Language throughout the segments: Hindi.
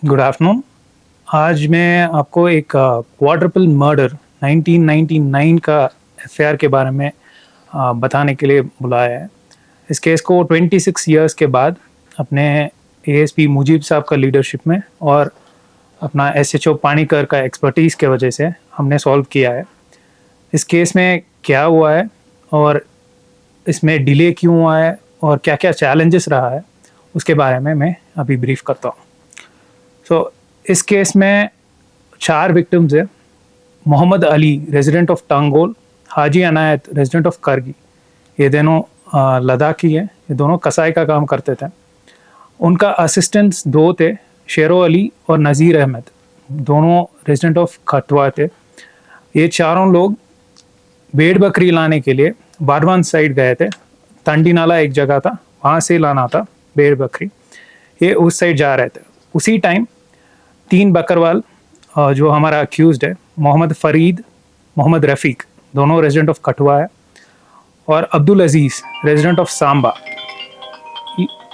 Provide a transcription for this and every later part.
Good afternoon. आज मैं आपको एक क्वाड्रपल मर्डर 1999 का एफआईआर के बारे में बताने के लिए बुलाया है। इस केस को 26 इयर्स के बाद अपने एएसपी मुजीब साहब का लीडरशिप में और अपना एसएचओ पानीकर का एक्सपर्टीज़ के वजह से हमने सॉल्व किया है। इस केस में क्या हुआ है और इसमें डिले क्यों हुआ है और क्या क्या चैलेंजेस रहा है, उसके बारे में मैं अभी ब्रीफ करता हूँ। इस केस में 4 विक्टिम्स है। Mohammad Ali resident of Tangole, Haji Anayat resident of Kargi, ये दोनों लद्दाखी है। ये दोनों कसाई का काम करते थे। उनका असिस्टेंट्स 2 थे, शेरो अली और नज़ीर अहमद, दोनों रेजिडेंट ऑफ खटवा थे। ये चारों लोग भेड़ बकरी लाने के लिए बारवान साइड गए थे। तंडी नाला एक जगह था, वहाँ से लाना था भेड़ बकरी। ये उस साइड जा रहे थे। उसी टाइम 3 बकरवाल जो हमारा अक्यूज्ड है, मोहम्मद फरीद, मोहम्मद रफ़ीक, दोनों रेजिडेंट ऑफ कठुआ है, और अब्दुल अजीज़ रेजिडेंट ऑफ सांबा,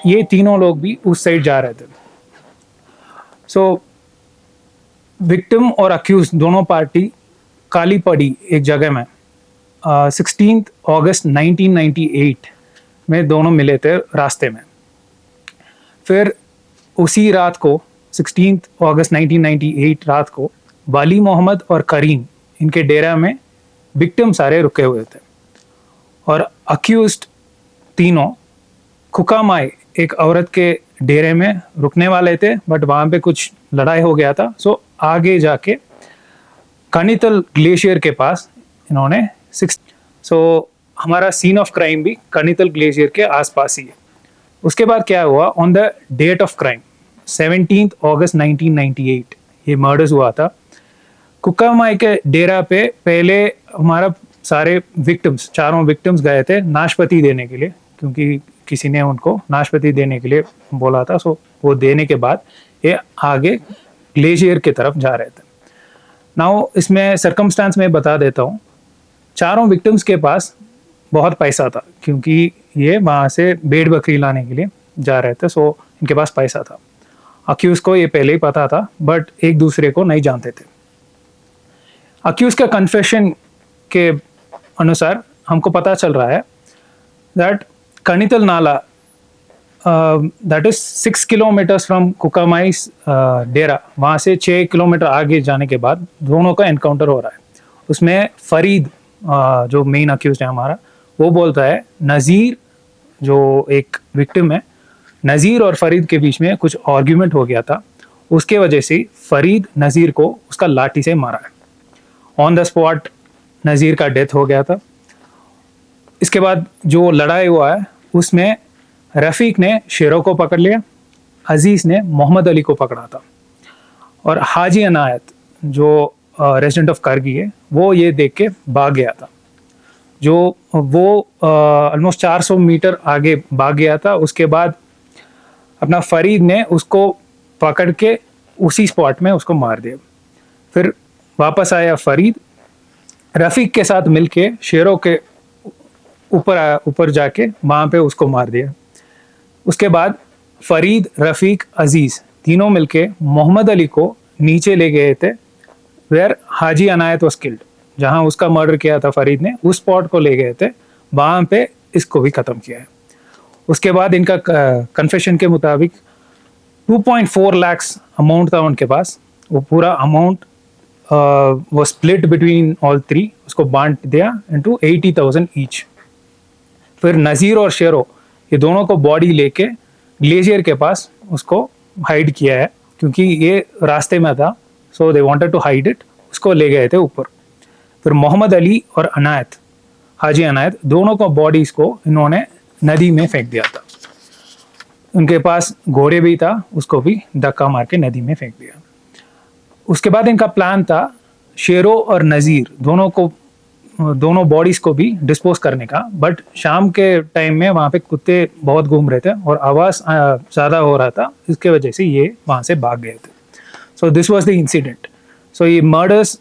ये तीनों लोग भी उस साइड जा रहे थे। विक्टिम और अक्यूज दोनों पार्टी काली पड़ी एक जगह में 16 अगस्त 1998 में दोनों मिले थे रास्ते में। फिर उसी रात को 16 अगस्त 1998 रात को वाली मोहम्मद और करीम, इनके डेरा में विक्टिम सारे रुके हुए थे और अक्यूज्ड तीनों खुकामाई एक औरत के डेरे में रुकने वाले थे, बट वहाँ पे कुछ लड़ाई हो गया था। आगे जाके कनितल ग्लेशियर के पास इन्होंने हमारा सीन ऑफ क्राइम भी कनितल ग्लेशियर के आसपास ही है। उसके बाद क्या हुआ, on the date of crime 17 August 1998 ये मर्डर्स हुआ था। कुकामाई के डेरा पे पहले हमारा सारे विक्टिम्स, चारों विक्टिम्स गए थे नाशपाती देने के लिए, क्योंकि किसी ने उनको नाशपाती देने के लिए बोला था। वो देने के बाद ये आगे ग्लेशियर की तरफ जा रहे थे। नाउ इसमें सर्कमस्टांस में बता देता हूँ, चारों विक्टिम्स के पास बहुत पैसा था, क्योंकि ये वहाँ से भेड़ बकरी लाने के लिए जा रहे थे। इनके पास पैसा था। अक्यूज को ये पहले ही पता था, बट एक दूसरे को नहीं जानते थे। अक्यूज का कन्फेशन के अनुसार हमको पता चल रहा है दैट कनितल नाला, दैट इज 6 किलोमीटर्स फ्रॉम कुकामाई डेरा, वहाँ से 6 किलोमीटर आगे जाने के बाद दोनों का एनकाउंटर हो रहा है। उसमें फरीद जो मेन अक्यूज है हमारा, वो बोलता है नज़ीर, जो एक विक्टिम है, नज़ीर और फरीद के बीच में कुछ आर्ग्यूमेंट हो गया था, उसके वजह से फरीद नज़ीर को उसका लाठी से मारा है। ऑन द स्पॉट नज़ीर का डेथ हो गया था। इसके बाद जो लड़ाई हुआ है उसमें रफ़ीक ने शेरों को पकड़ लिया, अजीज़ ने मोहम्मद अली को पकड़ा था, और हाजी अनायत जो रेजिडेंट ऑफ करगी है, वो ये देख के भाग गया था। जो वो ऑलमोस्ट 400 मीटर आगे भाग गया था। उसके बाद अपना फरीद ने उसको पकड़ के उसी स्पॉट में उसको मार दिया। फिर वापस आया फरीद, रफ़ीक के साथ मिलके शेरों के ऊपर जाके वहाँ पे उसको मार दिया। उसके बाद फरीद, रफ़ीक, अजीज़ तीनों मिलके मोहम्मद अली को नीचे ले गए थे, where Haji Anayat was killed, जहाँ उसका मर्डर किया था फरीद ने, उस स्पॉट को ले गए थे, वहाँ पे इसको भी ख़त्म किया है। उसके बाद इनका कन्फेशन के मुताबिक 2.4 लाख अमाउंट था उनके पास। वो पूरा अमाउंट वो स्प्लिट बिटवीन ऑल 3, उसको बांट दिया इनटू 80,000 ईच। फिर नज़ीर और शेरो ये दोनों को बॉडी लेके ग्लेशियर के पास उसको हाइड किया है, क्योंकि ये रास्ते में था, so they wanted to hide it. उसको ले गए थे ऊपर। फिर मोहम्मद अली और अनायत, हाजी अनायत, दोनों को बॉडीज़ को इन्होंने नदी में फेंक दिया था। उनके पास घोड़े भी था, उसको भी धक्का मार के नदी में फेंक दिया। उसके बाद इनका प्लान था शेरो और नज़ीर दोनों बॉडीज़ को भी डिस्पोज करने का, बट शाम के टाइम में वहाँ पे कुत्ते बहुत घूम रहे थे और आवाज़ ज़्यादा हो रहा था, इसके वजह से ये वहाँ से भाग गए थे। So this was the incident. So ये मर्डर्स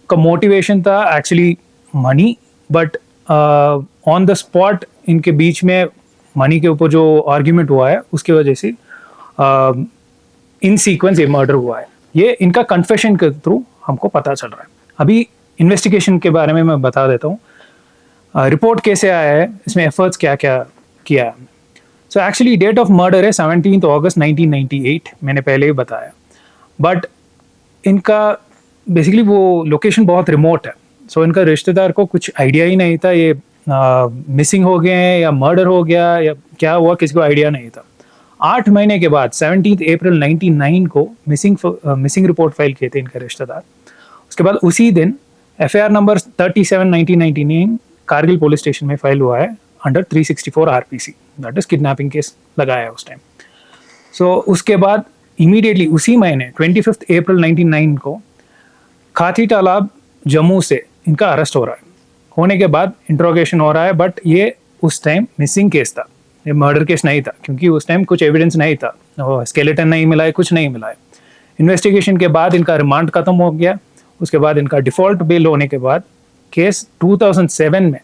का मोटिवेशन था actually money, but on the spot इनके बीच में मनी के ऊपर जो आर्ग्यूमेंट हुआ है उसकी वजह से इन सीक्वेंस ये मर्डर हुआ है। ये इनका कन्फेशन के थ्रू हमको पता चल रहा है। अभी इन्वेस्टिगेशन के बारे में मैं बता देता हूँ। रिपोर्ट कैसे आया है, इसमें एफर्ट्स क्या क्या किया है। So actually date of murder है 17 अगस्त 1998, मैंने पहले ही बताया। बट इनका बेसिकली वो लोकेशन बहुत रिमोट है। सो इनका रिश्तेदार को कुछ आइडिया ही नहीं था ये मिसिंग हो गए हैं या मर्डर हो गया या क्या हुआ, किसी को आइडिया नहीं था। 8 महीने के बाद 17 अप्रैल 1999 को मिसिंग रिपोर्ट फाइल किए थे इनके रिश्तेदार। उसके बाद उसी दिन FIR number 37/1999 Kargil police station में फाइल हुआ है under 364 RPC, that is kidnapping case लगाया है उस टाइम। सो उसके बाद इमीडिएटली उसी महीने 25 अप्रैल 1999 को खाती तालाब जम्मू से इनका अरेस्ट हो रहा है। होने के बाद इंट्रोगेशन हो रहा है, बट ये उस टाइम मिसिंग केस था, ये मर्डर केस नहीं था, क्योंकि उस टाइम कुछ एविडेंस नहीं था, स्केलेटन नहीं मिला है, कुछ नहीं मिला है। इन्वेस्टिगेशन के बाद इनका रिमांड खत्म हो गया। उसके बाद इनका डिफॉल्ट बेल होने के बाद केस 2007 में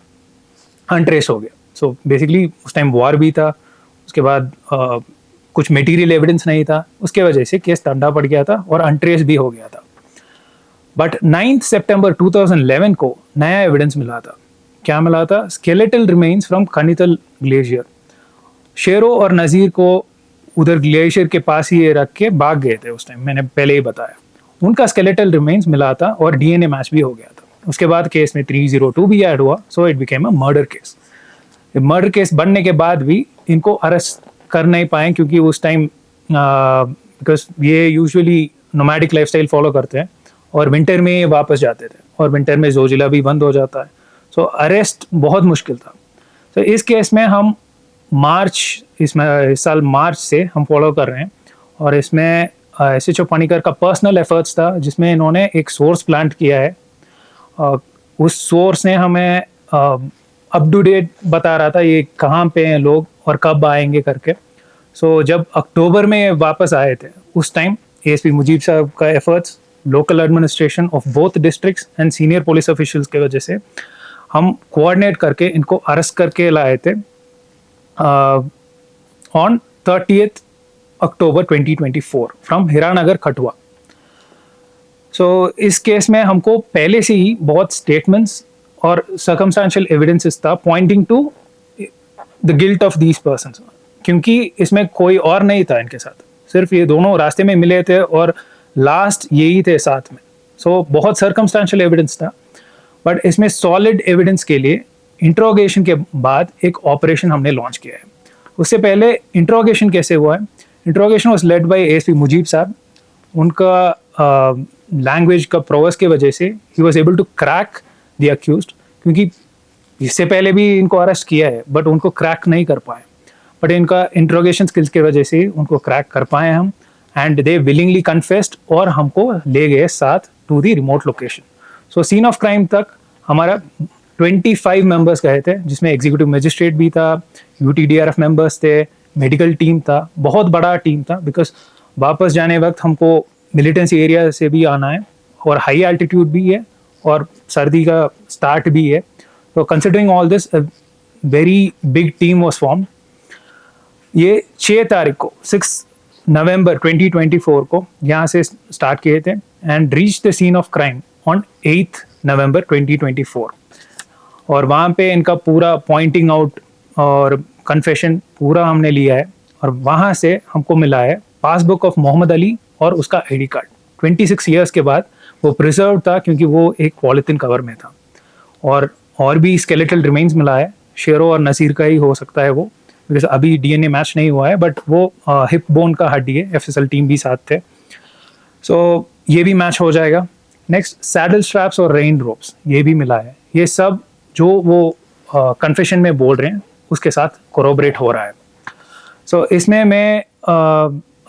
अनट्रेस हो गया। सो बेसिकली उस टाइम वॉर भी था, उसके बाद कुछ मटेरियल एविडेंस नहीं था, उसके वजह से केस ठंडा पड़ गया था और अनट्रेस भी हो गया था। बट 9 सितंबर 2011 को नया एविडेंस मिला था। क्या मिला था? Skeletal remains from Kanital glacier. शेरों और नज़ीर को उधर ग्लेशियर के पास ही ये रख के भाग गए थे उस टाइम, मैंने पहले ही बताया। उनका स्केलेटल रिमेन्स मिला था और DNA मैच भी हो गया था। उसके बाद केस में 302 भी ऐड हुआ, so it became a murder case. Murder case बनने के बाद भी इनको अरेस्ट कर नहीं पाए, क्योंकि उस टाइम बिकॉज ये यूजुअली नोमैडिक लाइफस्टाइल फॉलो करते हैं और विंटर में वापस जाते थे, और विंटर में जोजिला भी बंद हो जाता है। सो अरेस्ट बहुत मुश्किल था। तो इस केस में हम इस साल मार्च से हम फॉलो कर रहे हैं, और इसमें SHO पानीकर का पर्सनल एफर्ट्स था, जिसमें इन्होंने एक सोर्स प्लांट किया है। उस सोर्स ने हमें अप टू डेट बता रहा था ये कहाँ पे हैं लोग और कब आएंगे करके। सो जब अक्टूबर में वापस आए थे, उस टाइम ASP मुजीब साहब का efforts, local administration of both districts and senior police officials के वजह से हम कोऑर्डिनेट करके इनको अरेस्ट करके लाए थे on 30 October 2024 from Hiranagar Khatua. सो इस केस में हमको पहले से ही बहुत स्टेटमेंट्स और सर्कमस्टेंशियल एविडेंसेस था pointing to the guilt of these persons, क्योंकि इसमें कोई और नहीं था इनके साथ, सिर्फ ये दोनों रास्ते में मिले थे और लास्ट यही थे साथ में। सो बहुत सर्कमस्टेंशियल एविडेंस था, बट इसमें सॉलिड एविडेंस के लिए इंट्रोगेशन के बाद एक ऑपरेशन हमने लॉन्च किया है। उससे पहले इंट्रोगेशन कैसे हुआ है? Interrogation was led by ASP Mujeeb साहब। उनका लैंग्वेज का प्रोवर्स की वजह से ही was able to crack the accused, क्योंकि इससे पहले भी इनको अरेस्ट किया है बट उनको क्रैक नहीं कर पाए, बट इनका इंट्रोगेशन स्किल्स की वजह से उनको क्रैक कर पाए हम, एंड दे विलिंगली कन्फेस्ड और हमको ले गए साथ to the remote location. So scene of crime तक हमारा 25 मेंबर्स गए थे, जिसमें एग्जीक्यूटिव मजिस्ट्रेट भी था, UTDRF मेंबर्स थे, मेडिकल टीम था, बहुत बड़ा टीम था, बिकॉज वापस जाने वक्त हमको मिलिटेंसी एरिया से भी आना है और हाई एल्टीट्यूड भी है और सर्दी का स्टार्ट भी है। तो considering all this, very big team was form. ये 6 तारीख को 6 नवंबर 2024 को यहाँ से स्टार्ट किए थे and reach the scene of crime on 8 November 2024, और वहाँ पे इनका पूरा पॉइंटिंग आउट और कन्फेशन पूरा हमने लिया है, और वहाँ से हमको मिला है पासबुक ऑफ मोहम्मद अली और उसका ID कार्ड। 26 ईयर्स के बाद वो प्रिजर्व था, क्योंकि वो एक पॉलिथीन कवर में था, और भी स्केलेटल रिमेन्स मिला है। शेरों और नसीर का ही हो सकता है वो, बिकॉज अभी DNA मैच नहीं हुआ है, बट वो हिप बोन का हड्डी है। FSL टीम भी साथ थे, सो ये भी मैच हो जाएगा। नेक्स्ट सैडल स्ट्रैप्स और रेन रोप्स, ये भी मिला है। ये सब जो वो कन्फेशन में बोल रहे हैं उसके साथ कोरोबरेट हो रहा है। सो इसमें मैं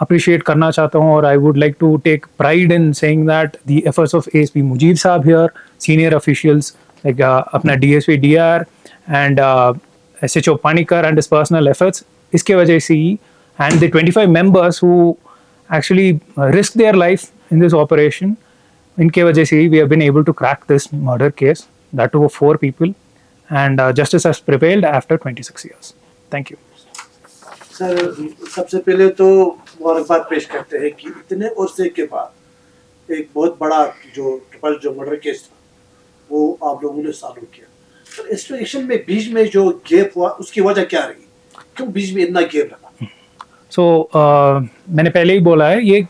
अप्रिशिएट करना चाहता हूँ, और I would like to take pride in saying that the efforts of ASP Mujeeb sahab here, senior officials like अपना DSP DR and SHO Panikar and his personal efforts, इसके वजह से ही, and the 25 members who actually risk their life in this operation, इनके वजह से ही we have been able to crack this murder case, that too for 4 people, and justice has prevailed after 26 years. Thank you. Sir सबसे पहले तो मुबारकबाद पेश करते हैं कि इतने अरसे के बाद एक बहुत बड़ा जो मर्डर केस था वो आप लोगों ने सॉल्व किया। सर इन्वेस्टिगेशन में बीच में जो गैप हुआ उसकी वजह क्या रही, क्यों बीच में इतना गैप लगा? मैंने पहले ही बोला है, ये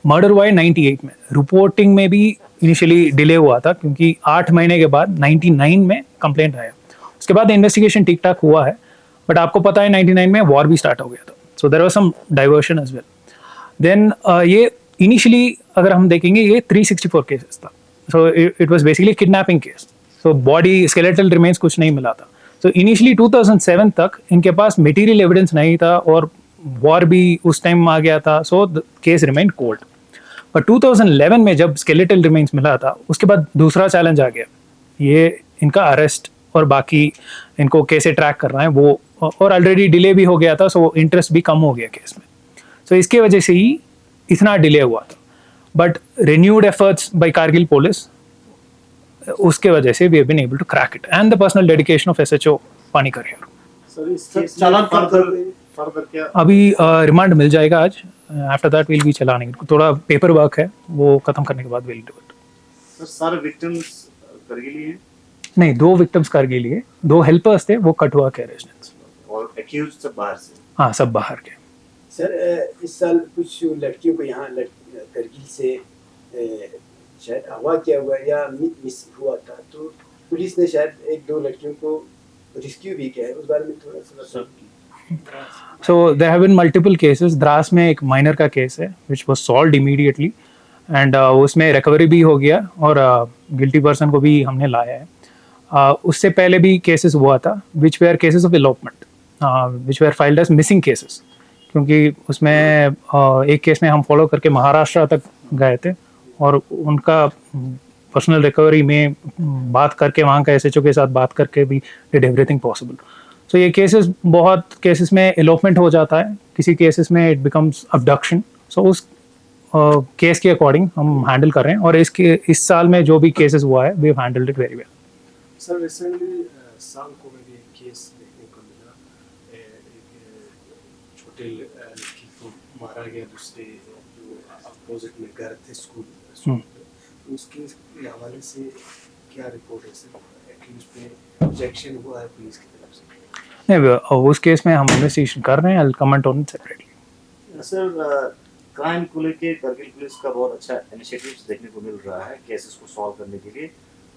मर्डर हुआ है 98 में। रिपोर्टिंग में भी इनिशियली डिले हुआ था क्योंकि 8 महीने के बाद 99 में कंप्लेंट आया। उसके बाद इन्वेस्टिगेशन ठीक ठाक हुआ है, बट आपको पता है 99 में वॉर भी स्टार्ट हो गया था, so there was some diversion as well. Then ये इनिशियली अगर हम देखेंगे ये 364 केसेस था, so it was basically kidnapping case, so body skeletal remains कुछ नहीं मिला था। सो इनिशियली 2007 तक इनके पास मटेरियल एविडेंस नहीं था और वॉर भी उस टाइम आ गया था, so the case remain cold. पर 2011 में जब स्केलेटल रिमेन्स मिला था उसके बाद दूसरा चैलेंज आ गया, ये इनका अरेस्ट और बाकी इनको कैसे ट्रैक करना है वो, और ऑलरेडी डिले भी हो गया था, सो इंटरेस्ट भी कम हो गया केस में। सो इसके वजह से ही इतना डिले हुआ था, but renewed efforts by Kargil police, उसके वजह से we have been able to crack it and the personal dedication of SHO Panikar here. Sir इस केस चालान में फर्दर क्या अभी रिमांड मिल जाएगा आज, आफ्टर दैट विल बी चलाने, थोड़ा पेपर वर्क है वो खत्म करने के बाद विल डू इट। सर सारे विक्टिम्स करगिली हैं नहीं, 2 विक्टिम्स कारगिल लिए, 2 हेल्पर्स थे वो कठुआ के रेजिडेंट्स। और एक्यूज सब बाहर से। हाँ, सब बाहर के। सर इस साल कुछ लड़कियों को यहाँ करगिल से शायद अगवा किया हुआ या मिस हुआ था, तो पुलिस ने शायद 1-2 लड़कियों को रेस्क्यू भी किया है, उस बारे में थोड़ा सा बताइए। So there have been multiple cases. Dras में एक माइनर का केस है which was solved immediately and उसमें रिकवरी भी हो गया और गिल्टी पर्सन को भी हमने लाया है। उससे पहले भी केसेस हुआ था which were cases of elopement, which were filed as missing cases, क्योंकि उसमें एक केस में हम फॉलो करके महाराष्ट्र तक गए थे और उनका पर्सनल रिकवरी में बात करके वहाँ का एसएचओ के साथ बात करके भी डिड एवरीथिंग पॉसिबल। सो ये केसेस, बहुत केसेस में एलोपमेंट हो जाता है, किसी केसेस में इट बिकम्स अबडक्शन, सो उस केस के अकॉर्डिंग हम हैंडल कर रहे हैं और इस साल में जो भी केसेस हुआ है we have handled it very well. Sir recently Sankoo में भी एक केस देखने को मिला, एक छोटे लड़की को मारा गया, दूसरे जो अपोजिट में घर थे स्कूल में, उस केस के हवाले से क्या रिपोर्ट है सर? एक्यूज पे ऑब्जेक्शन हुआ है पुलिस की तरफ से? नहीं, उस केस में हम इन्वेस्टिगेशन कर रहे हैं, I will comment on it separately. Sir crime को लेके करगिल पुलिस का बहुत अच्छा इनिशिएटिव्स देखने को मिल रहा है केसेस को सॉल्व करने के लिए।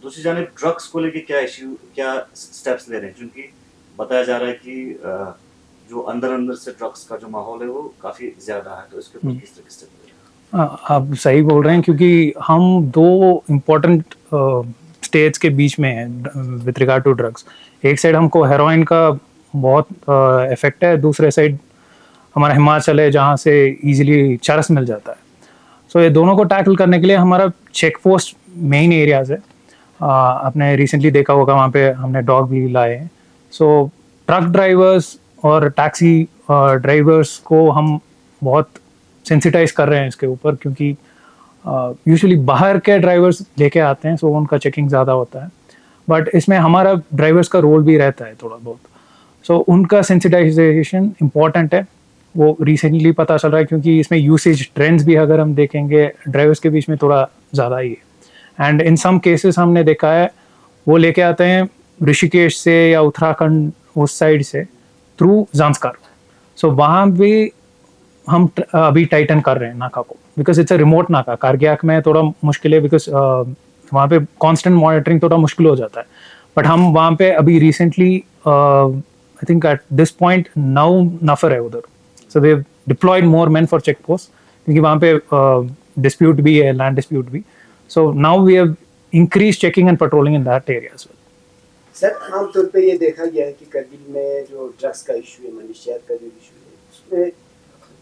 दूसरी जानिब ड्रग्स को लेके क्या स्टेप्स ले रहे हैं, क्योंकि बताया जा रहा है कि जो अंदर से ड्रग्स का जो माहौल है वो काफ़ी ज़्यादा है, तो इसके ऊपर किस तरह के स्टेप ले रहे हैं? आप सही बोल रहे हैं, क्योंकि हम 2 इम्पोर्टेंट स्टेट्स के बीच में हैं विथ रिगार्ड टू ड्रग्स। एक साइड हमको हेरोइन का बहुत इफेक्ट है, दूसरे साइड हमारा हिमाचल है जहाँ से इजीली चरस मिल जाता है। सो ये दोनों को टैकल करने के लिए हमारा चेक पोस्ट मेन एरियाज है। आपने रिसेंटली देखा होगा वहाँ पे हमने डॉग भी लाए हैं। सो ट्रक ड्राइवर्स और टैक्सी ड्राइवर्स को हम बहुत सेंसिटाइज कर रहे हैं इसके ऊपर, क्योंकि यूजुअली बाहर के ड्राइवर्स लेके आते हैं, सो उनका चेकिंग ज़्यादा होता है, बट इसमें हमारा ड्राइवर्स का रोल भी रहता है थोड़ा बहुत। सो उनका सेंसिटाइजेशन इम्पॉर्टेंट है, वो रिसेंटली पता चल रहा है, क्योंकि इसमें यूसेज ट्रेंड्स भी अगर हम देखेंगे ड्राइवर्स के बीच में थोड़ा ज़्यादा ही है। एंड इन सम केसेस हमने देखा है वो लेके आते हैं ऋषिकेश से या उत्तराखंड उस साइड से थ्रू ज़ांस्कार। सो वहाँ भी हम अभी टाइटन कर रहे हैं नाका को, बिकॉज इट्स अ रिमोट नाका। कारगियाक में थोड़ा मुश्किल है बिकॉज वहाँ पे कांस्टेंट मॉनिटरिंग थोड़ा मुश्किल हो जाता है, बट हम वहाँ पे अभी recently I think at this point 9 नफर है उधर, so they deployed more man for check post, क्योंकि वहाँ पे डिस्प्यूट भी है, लैंड डिस्प्यूट भी। So now we have increase checking and patrolling in that area as well. Sir आमतौर पे ये देखा गया है कि करगिल में जो ड्रग्स का इशू है, मनशियात का जो इशू है, उसमें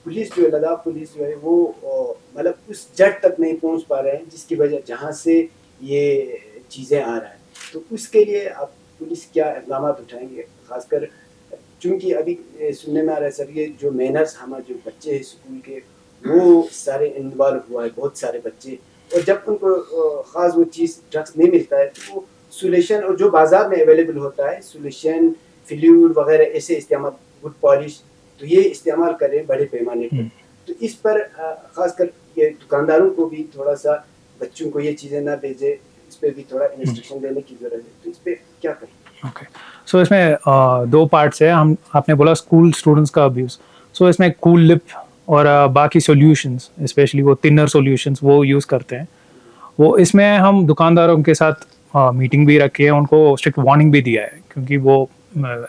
पुलिस जो है, लद्दाख पुलिस जो है वो मतलब उस जट तक नहीं पहुंच पा रहे हैं, जिसकी वजह जहां से ये चीज़ें आ रहा है। तो उसके लिए आप पुलिस क्या इक़दाम उठाएंगे, खासकर चूँकि अभी सुनने में आ रहा है सर ये जो मैनर्स हमारे जो बच्चे हैं स्कूल के वो सारे इन्वॉल्व हुआ है, बहुत सारे बच्चे, और जब उनको ख़ास वो चीज़ ड्रग्स नहीं मिलता है तो वो सोल्यूशन और जो बाज़ार में अवेलेबल होता है सोल्यूशन फ्लूइड वगैरह ऐसे इस्तेमाल, गुड पॉलिश, तो ये इस्तेमाल करें बड़े पैमाने पर। तो इस पर खासकर ये दुकानदारों को भी थोड़ा सा बच्चों को ये चीज़ें ना भेजे, इस पर भी थोड़ा इंस्ट्रक्शन देने की ज़रूरत है। तो इस पर क्या करें? ओके, सो इसमें दो पार्ट्स है। हम आपने बोला स्कूल स्टूडेंट्स का अब्यूज़, सो इसमें कूल लिप और बाकी सॉल्यूशंस, स्पेशली वो थिनर सॉल्यूशंस वो यूज़ करते हैं। वो इसमें हम दुकानदारों के साथ मीटिंग भी रखी है, उनको स्ट्रिक्ट वार्निंग भी दिया है, क्योंकि वो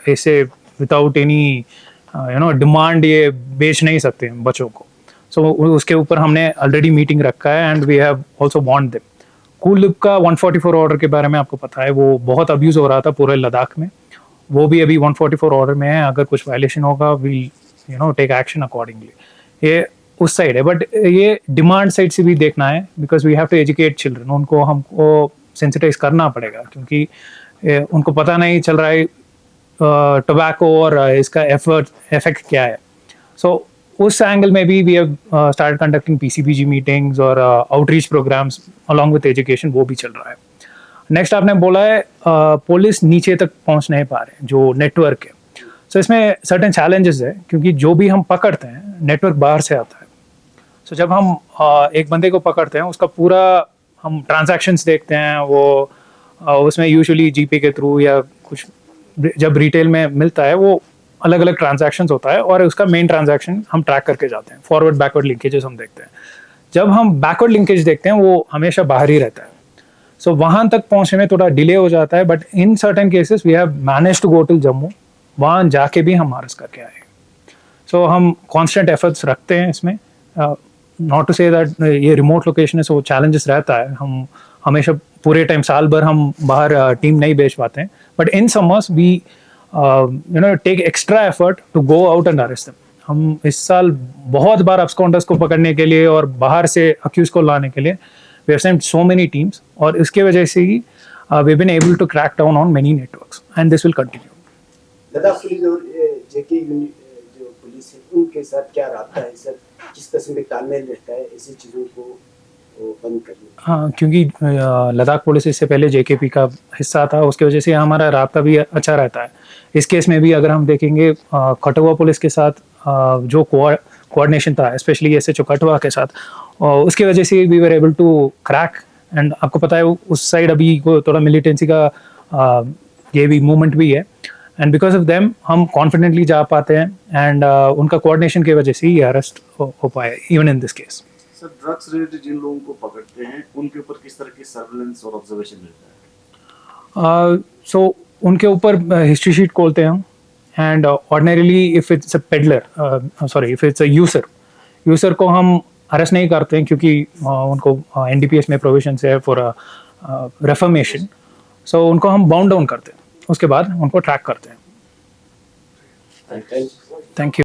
ऐसे विदाउट एनी डिमांड ये बेच नहीं सकते हैं बच्चों को। सो उसके ऊपर हमने ऑलरेडी मीटिंग रखा है and we have also warned them. कूल लिप का 144 ऑर्डर के बारे में आपको पता है, वो बहुत अब्यूज़ हो रहा था पूरे लद्दाख में। वो भी अभी 144 ऑर्डर में है, अगर कुछ वायलेशन होगा वील टेक एक्शन अकॉर्डिंगली। ये उस साइड है, बट ये डिमांड साइड से भी देखना है, because we have to educate children. उनको हमको सेंसिटाइज करना पड़ेगा, क्योंकि उनको पता नहीं चल रहा है टोबैको और इसका इफेक्ट क्या है। सो उस एंगल में भी we have start conducting PCPG meetings और outreach programmes along with education, वो भी चल रहा है। नेक्स्ट आपने बोला है पुलिस नीचे तक पहुंच नहीं पा रहे, जो नेटवर्क है। सो इसमें सर्टेन चैलेंजेस है, क्योंकि जो भी हम पकड़ते हैं नेटवर्क बाहर से आता है। सो जब हम एक बंदे को पकड़ते हैं, उसका पूरा हम ट्रांजैक्शंस देखते हैं, वो उसमें यूजुअली जीपे के थ्रू या कुछ, जब रिटेल में मिलता है वो अलग अलग ट्रांजैक्शंस होता है, और उसका मेन ट्रांजैक्शन हम ट्रैक करके जाते हैं। फॉरवर्ड बैकवर्ड लिंकेजेस हम देखते हैं। जब हम बैकवर्ड लिंकेज देखते हैं वो हमेशा बाहर ही रहता है। सो वहाँ तक पहुँचने में थोड़ा डिले हो जाता है, but in certain cases we have manage to go to Jammu, वहाँ जाके भी हम अरेस्ट करके आए। सो हम कॉन्स्टेंट एफर्ट्स रखते हैं इसमें। नॉट टू से दैट ये रिमोट लोकेशन है, सो चैलेंजेस रहता है। हम हमेशा पूरे टाइम साल भर हम बाहर टीम नहीं भेज पाते हैं, but in summers we take extra effort to go out and arrest them. हम इस साल बहुत बार अब्सकॉन्डर्स को पकड़ने के लिए और बाहर से अक्यूज को लाने के लिए we have sent so many teams, और इसके वजह से ही we been able to crack down on many networks and this will continue. Ladakh police और जेके जो पुलिस है उनके साथ क्या रास्ता है सर? किस किस्म के तालमेल रहता है ऐसी चीज़ों को बंद करने? हाँ, क्योंकि लद्दाख पुलिस इससे पहले JKP का हिस्सा था, उसकी वजह से हमारा राब्ता भी अच्छा रहता है। इस केस में भी अगर हम देखेंगे कठुआ पुलिस के साथ जो कोऑर्डिनेशन था, स्पेशली SHO कठुआ के साथ, उसकी वजह से we were able to crack. And आपको पता है उस साइड अभी थोड़ा मिलिटेंसी का ये भी मूवमेंट भी है, एंड बिकॉज ऑफ देम हम कॉन्फिडेंटली जा पाते हैं, एंड उनका कोऑर्डिनेशन की वजह से ही अरेस्ट हो पाए even in this case. Sir, drugs related जिन लोगों को पकड़ते हैं उनके ऊपर किस तरह की सर्विलेंस और ऑब्जर्वेशन मिलता है? सो उनके ऊपर हिस्ट्री शीट खोलते हैं हम, and ordinarily if it's a peddler, if it's a user को हम अरेस्ट नहीं करते हैं, क्योंकि उनको NDPS में प्रोविजन है फॉर रेफर्मेशन। सो उनको हम बाउंड डाउन करते हैं, उसके बाद उनको ट्रैक करते हैं। Thank you. Thank you.